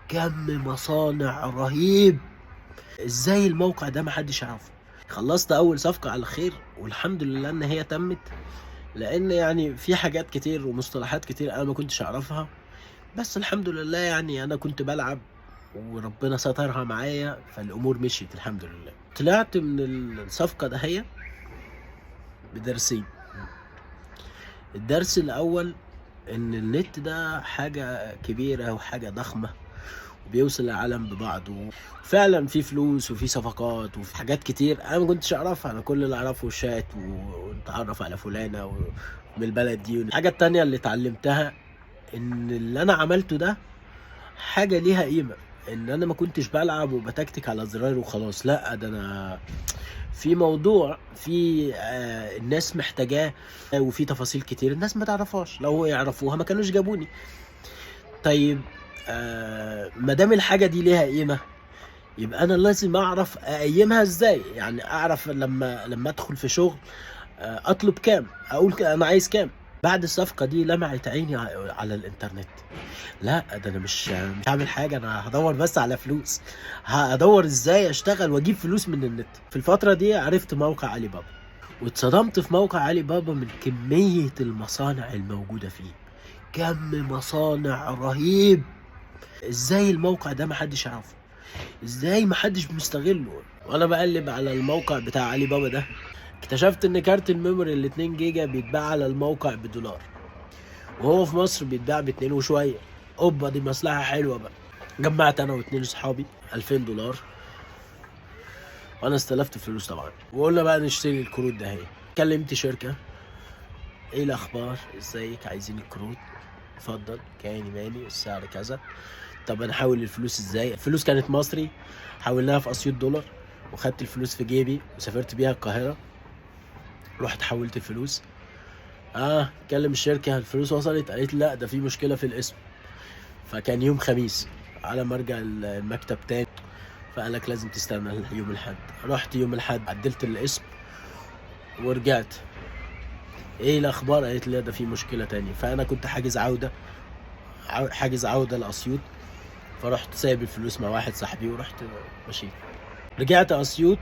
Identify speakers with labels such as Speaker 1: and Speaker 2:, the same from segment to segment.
Speaker 1: كم مصانع رهيب. ازاي الموقع ده محدش يعرفه؟ خلصت اول صفقة على خير والحمد لله ان هي تمت، لان يعني في حاجات كتير ومصطلحات كتير انا ما كنتش اعرفها، بس الحمد لله يعني انا كنت بلعب وربنا سترها معايا فالامور مشيت الحمد لله. طلعت من الصفقة ده هي بدرسين. الدرس الاول ان النت ده حاجة كبيرة وحاجة ضخمة وبيوصل العالم ببعضه، فعلا في فلوس وفي صفقات وفي حاجات كتير انا ما كنتش اعرفها. انا كل اللي اعرفه شات ونتعرف على فلانة من البلد دي. الحاجة التانية اللي اتعلمتها ان اللي انا عملته ده حاجة ليها قيمة، ان انا ما كنتش بلعب وبتكتك على زرار وخلاص، لا ده انا في موضوع، في الناس محتاجاه، وفي تفاصيل كتير الناس ما تعرفهاش، لو يعرفوها ما كانوش جابوني. طيب ما دام الحاجة دي ليها قيمة يبقى انا لازم اعرف اقيمها ازاي، يعني اعرف لما ادخل في شغل اطلب كام، اقول انا عايز كام. بعد الصفقة دي لمعت عيني على الانترنت. لا ده انا مش هعمل حاجة، انا هدور بس على فلوس، هدور ازاي اشتغل واجيب فلوس من النت. في الفترة دي عرفت موقع علي بابا، واتصدمت في موقع علي بابا من كمية المصانع الموجودة فيه. كم مصانع رهيب. ازاي الموقع ده محدش يعرفه؟ ازاي محدش مستغله؟ وانا بقلب على الموقع بتاع علي بابا ده اكتشفت ان كارت الميموري ال 2 جيجا بيتباع على الموقع بدولار، وهو في مصر بيتباع ب2 وشويه. اوبا دي مصلحه حلوه بقى. جمعت انا واتنين صحابي 2000 دولار، وانا استلفت فلوس طبعا، وقلنا بقى نشتري الكروت ده. هي كلمت شركه، ايه الاخبار، ازيك، عايزين الكروت؟ اتفضل، كاني مالي السعر كذا. طب انا احول الفلوس ازاي؟ الفلوس كانت مصري، حولناها في اسيوط دولار، وخدت الفلوس في جيبي وسافرت بيها القاهره. رحت حولت الفلوس، كلم الشركه الفلوس وصلت، قالت لا ده في مشكله في الاسم. فكان يوم خميس على ما ارجع المكتب تاني، فقالك لازم تستنى يوم الاحد. رحت يوم الاحد عدلت الاسم ورجعت، ايه الاخبار؟ قالت لا ده في مشكله تاني. فانا كنت حاجز عوده، حاجز عوده لاسيوط، فرحت سايب الفلوس مع واحد صاحبي ورحت مشيت. رجعت اسيوط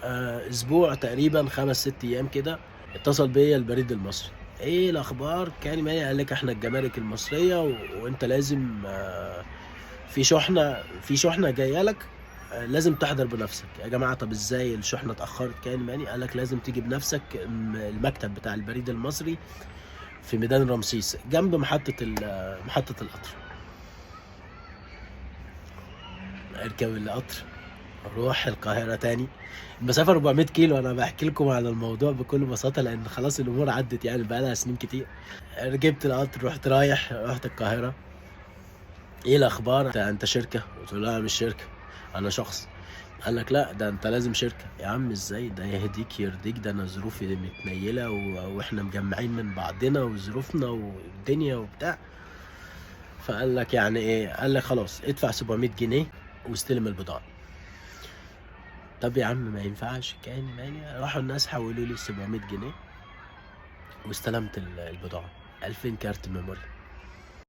Speaker 1: اسبوع تقريبا، 5 6 ايام كده، اتصل بيا البريد المصري، ايه الاخبار كان مالي؟ قال لك احنا الجمارك المصريه وانت لازم في شحنه جايه لك، لازم تحضر بنفسك. يا جماعه طب ازاي الشحنه اتاخرت؟ كان ماني قال لك لازم تيجي بنفسك المكتب بتاع البريد المصري في ميدان رمسيس جنب محطه القطر. اركب القطر، اروح القاهره تاني. المسافه 400 كيلو. انا بحكي لكم على الموضوع بكل بساطه لان خلاص الامور عدت، يعني بقى لها سنين كتير. ركبت القطر، رحت القاهره. ايه الاخبار؟ انت شركه؟ قلت له لا مش شركه، انا شخص. قال لك لا ده انت لازم شركه. يا عم ازاي؟ ده يهديك يرضيك، ده انا ظروفي متنيله واحنا مجمعين من بعضنا وظروفنا والدنيا وبتاع. فقال لك يعني ايه؟ قال لك خلاص ادفع 700 جنيه واستلم البضاعه. طب يا عم ما ينفعش، كان مالي. راحوا الناس حولوا لي 700 جنيه واستلمت البضاعه. 2000 كارت ميموري.